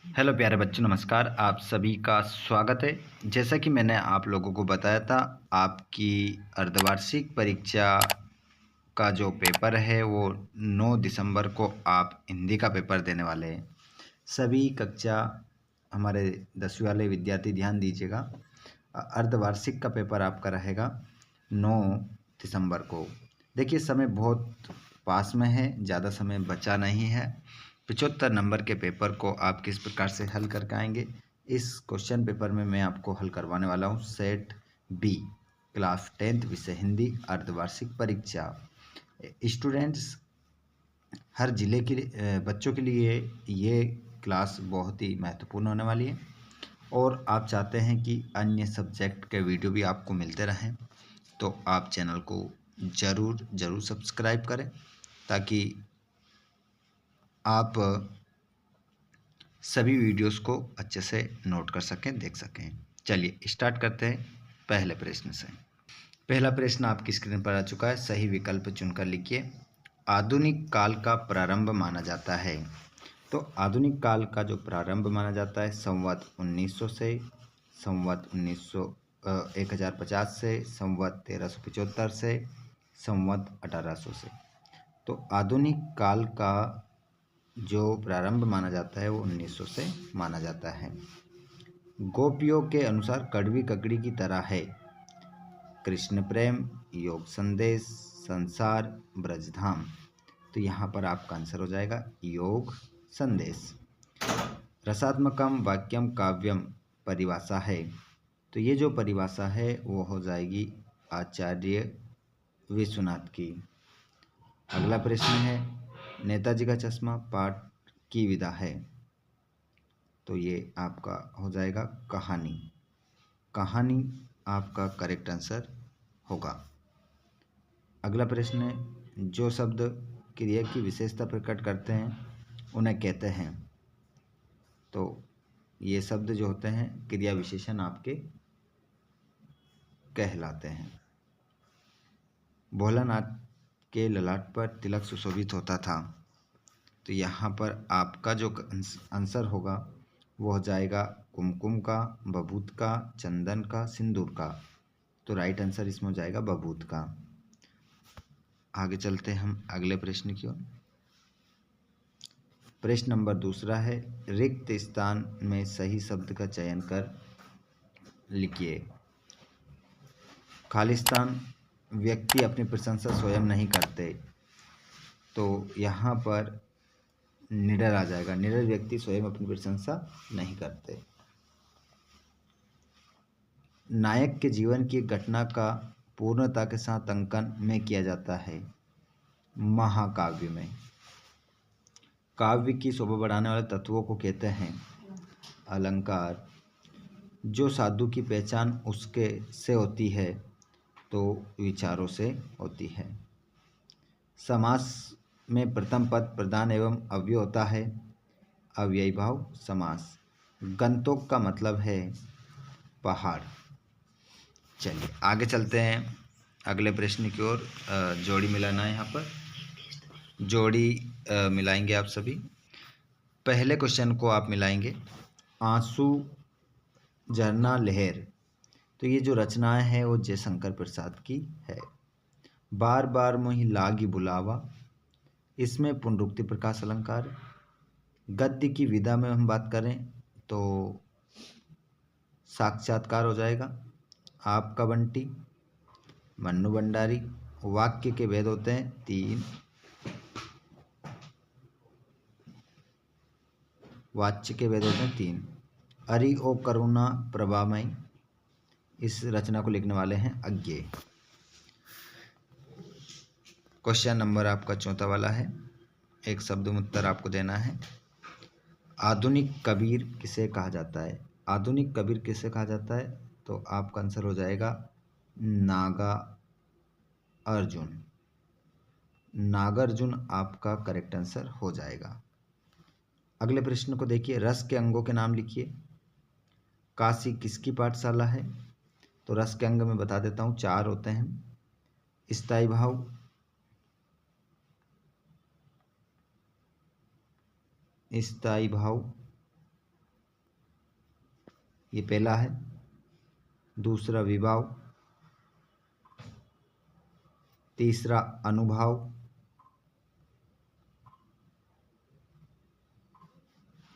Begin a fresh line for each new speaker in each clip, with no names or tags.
Hello प्यारे बच्चों, नमस्कार। आप सभी का स्वागत है। जैसा कि मैंने आप लोगों को बताया था, आपकी अर्धवार्षिक परीक्षा का जो पेपर है वो 9 दिसंबर को आप हिंदी का पेपर देने वाले हैं। सभी कक्षा हमारे 10वीं वाले विद्यार्थी ध्यान दीजिएगा। अर्धवार्षिक का पेपर आपका रहेगा 9 दिसंबर को। देखिए, समय बहुत पास में है, ज़्यादा समय बचा नहीं है। 75 नंबर के पेपर को आप किस प्रकार से हल करके आएंगे, इस क्वेश्चन पेपर में मैं आपको हल करवाने वाला हूँ। सेट बी क्लास 10th विषय हिंदी अर्धवार्षिक परीक्षा। स्टूडेंट्स, हर जिले के बच्चों के लिए ये क्लास बहुत ही महत्वपूर्ण होने वाली है और आप चाहते हैं कि अन्य सब्जेक्ट के वीडियो भी आपको मिलते रहें, तो आप चैनल को ज़रूर सब्सक्राइब करें ताकि आप सभी वीडियोस को अच्छे से नोट कर सकें, देख सकें। चलिए स्टार्ट करते हैं पहले प्रश्न से। पहला प्रश्न आपकी स्क्रीन पर आ चुका है। सही विकल्प चुनकर लिखिए। आधुनिक काल का प्रारंभ माना जाता है। तो आधुनिक काल का जो प्रारंभ माना जाता है संवत 1900 से, संवत 1050 से, संवत 1375 से, संवत 1800 से। तो आधुनिक काल का जो प्रारंभ माना जाता है वो 1900 से माना जाता है। गोपियों के अनुसार कड़वी ककड़ी की तरह है। कृष्ण प्रेम, योग संदेश, संसार, ब्रजधाम। तो यहाँ पर आपका आंसर हो जाएगा योग संदेश। रसात्मकम वाक्यम काव्यम परिभाषा है। तो ये जो परिभाषा है वो हो जाएगी आचार्य विश्वनाथ की। अगला प्रश्न है, नेताजी का चश्मा पाठ की विधा है। तो ये आपका हो जाएगा कहानी। कहानी आपका करेक्ट आंसर होगा। अगला प्रश्न है, जो शब्द क्रिया की विशेषता प्रकट करते हैं उन्हें कहते हैं। तो ये शब्द जो होते हैं क्रिया विशेषण आपके कहलाते हैं। भोलानाथ के ललाट पर तिलक सुशोभित होता था। तो यहाँ पर आपका जो आंसर होगा वो हो जाएगा कुमकुम का, बबूत का, चंदन का, सिंदूर का। तो राइट आंसर इसमें हो जाएगा बबूत का। आगे चलते हैं हम अगले प्रश्न की ओर। प्रश्न नंबर दूसरा है, रिक्त स्थान में सही शब्द का चयन कर लिखिए। खालिस्तान, व्यक्ति अपनी प्रशंसा स्वयं नहीं करते। तो यहाँ पर निडर आ जाएगा। निडर व्यक्ति स्वयं अपनी प्रशंसा नहीं करते। नायक के जीवन की घटना का पूर्णता के साथ अंकन में किया जाता है महाकाव्य में। काव्य की शोभा बढ़ाने वाले तत्वों को कहते हैं अलंकार। जो साधु की पहचान उसके से होती है तो विचारों से होती है। समास में प्रथम पद प्रधान एवं अव्यय होता है अव्ययी भाव समास। गंतोक का मतलब है पहाड़। चलिए आगे चलते हैं अगले प्रश्न की ओर। जोड़ी मिलाना है। यहाँ पर जोड़ी मिलाएंगे आप सभी। पहले क्वेश्चन को आप मिलाएंगे आंसू, झरना, लहर। तो ये जो रचनाएं हैं वो जयशंकर प्रसाद की है। बार बार मोहि लागी बुलावा, इसमें पुनरुक्ति प्रकाश अलंकार। गद्य की विधा में हम बात करें तो साक्षात्कार हो जाएगा आपका बंटी, मन्नू भंडारी। वाक्य के भेद होते हैं 3। वाच्य के भेद होते हैं 3। अरि ओ करुणा प्रभामय, इस रचना को लिखने वाले हैं अज्ञे। क्वेश्चन नंबर आपका चौथा वाला है। एक शब्द में उत्तर आपको देना है। आधुनिक कबीर किसे कहा जाता है। आधुनिक कबीर किसे कहा जाता है। तो आपका आंसर हो जाएगा नागा अर्जुन। नागार्जुन आपका करेक्ट आंसर हो जाएगा। अगले प्रश्न को देखिए, रस के अंगों के नाम लिखिए। काशी किसकी पाठशाला है। तो रस के अंग में बता देता हूँ 4 होते हैं। स्थायी भाव, स्थायी भाव, ये पहला है। दूसरा विभाव, तीसरा अनुभाव,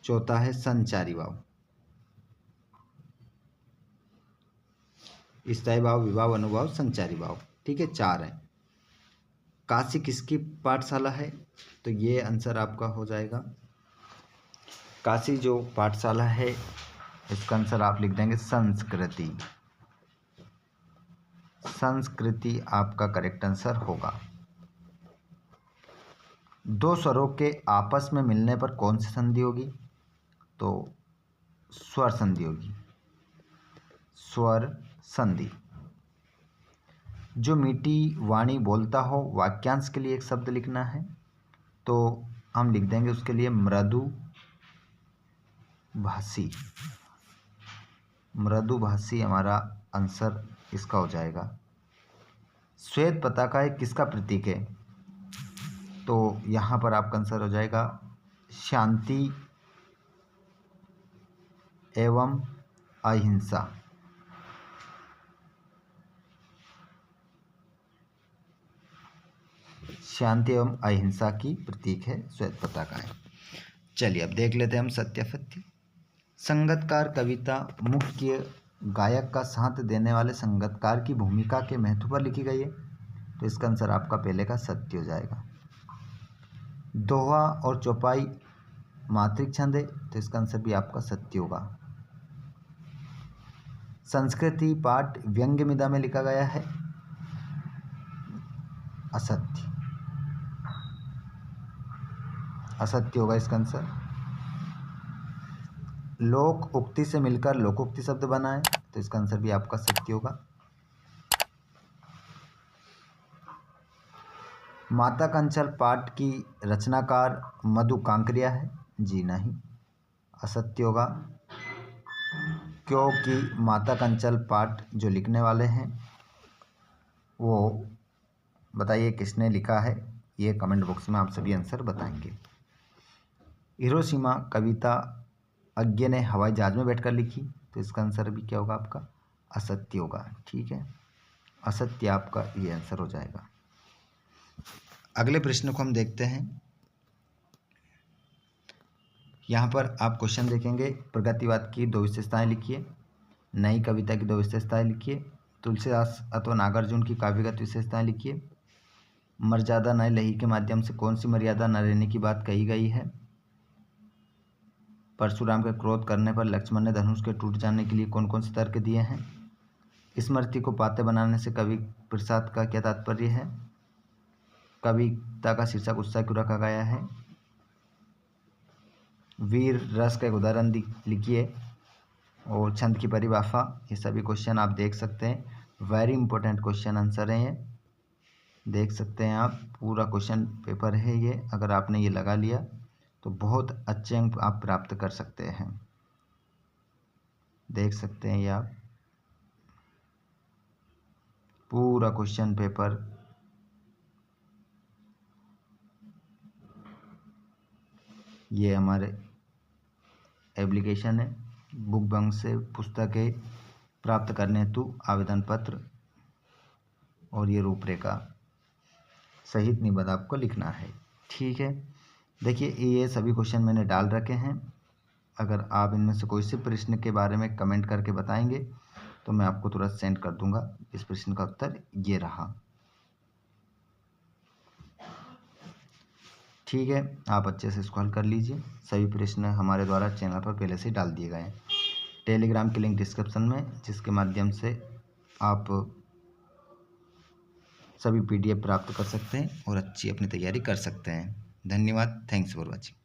चौथा है संचारी भाव। स्थायी भाव, विभाव, अनुभाव, संचारी भाव। ठीक है, 4 हैं। काशी किसकी पाठशाला है? तो ये आंसर आपका हो जाएगा काशी जो पाठशाला है, इसका आंसर आप लिख देंगे संस्कृति। संस्कृति आपका करेक्ट आंसर होगा। दो स्वरों के आपस में मिलने पर कौन सी संधि होगी? तो स्वर संधि होगी, स्वर संधि। जो मीठी वाणी बोलता हो, वाक्यांश के लिए एक शब्द लिखना है, तो हम लिख देंगे उसके लिए मृदु भाषी। मृदु भाषी हमारा आंसर इसका हो जाएगा। श्वेत पताका किसका प्रतीक है? तो यहाँ पर आपका आंसर हो जाएगा शांति एवं अहिंसा। शांति एवं अहिंसा की प्रतीक है श्वेत पताका। चलिए अब देख लेते हैं हम सत्यापत्य। संगतकार कविता मुख्य गायक का साथ देने वाले संगतकार की भूमिका के महत्व पर लिखी गई है, तो इसका आंसर आपका पहले का सत्य हो जाएगा। दोहा और चौपाई मात्रिक छंद है, तो इसका आंसर भी आपका सत्य होगा। संस्कृति पाठ व्यंग्य विधा में लिखा गया है, असत्य। असत्य होगा इसका आंसर। लोक उक्ति से मिलकर लोकोक्ति शब्द बना है, तो इसका आंसर भी आपका सत्य होगा। माता कंचल पाठ की रचनाकार मधु कांकरिया है, जी नहीं, असत्य होगा। क्योंकि माता कंचल पाठ जो लिखने वाले हैं वो बताइए किसने लिखा है, ये कमेंट बॉक्स में आप सभी आंसर बताएंगे। हिरोशिमा कविता अज्ञे ने हवाई जहाज में बैठकर लिखी, तो इसका आंसर भी क्या होगा आपका? असत्य होगा। ठीक है, असत्य आपका ये आंसर हो जाएगा। अगले प्रश्न को हम देखते हैं। यहाँ पर आप क्वेश्चन देखेंगे, प्रगतिवाद की 2 विशेषताएं लिखिए, नई कविता की 2 विशेषताएं लिखिए, तुलसीदास अथवा नागार्जुन की काव्यगत विशेषताएं लिखिए, मर्यादा न लही के माध्यम से कौन सी मर्यादा न रहने की बात कही गई है, परशुराम के क्रोध करने पर लक्ष्मण ने धनुष के टूट जाने के लिए कौन कौन से तर्क दिए हैं, स्मृति को पाते बनाने से कवि प्रसाद का क्या तात्पर्य है, कविता का शीर्षक उत्साह क्यों रखा गया है, वीर रस का एक उदाहरण लिखिए, और छंद की परिभाषा। ये सभी क्वेश्चन आप देख सकते हैं, वेरी इंपॉर्टेंट क्वेश्चन आंसर है ये, देख सकते हैं आप। पूरा क्वेश्चन पेपर है ये, अगर आपने ये लगा लिया तो बहुत अच्छे अंक आप प्राप्त कर सकते हैं। देख सकते हैं ये आप, पूरा क्वेश्चन पेपर ये हमारे एप्लीकेशन है, बुक बैंक से पुस्तकें प्राप्त करने हेतु आवेदन पत्र और ये रूपरेखा सहित निबंध आपको लिखना है। ठीक है, देखिए ये सभी क्वेश्चन मैंने डाल रखे हैं। अगर आप इनमें से कोई से प्रश्न के बारे में कमेंट करके बताएंगे तो मैं आपको तुरंत सेंड कर दूंगा। इस प्रश्न का उत्तर ये रहा। ठीक है, आप अच्छे से इसको हल कर लीजिए। सभी प्रश्न हमारे द्वारा चैनल पर पहले से डाल दिए गए हैं, टेलीग्राम की लिंक डिस्क्रिप्शन में, जिसके माध्यम से आप सभी PDF प्राप्त कर सकते हैं और अच्छी अपनी तैयारी कर सकते हैं। धन्यवाद, थैंक्स फॉर वॉचिंग।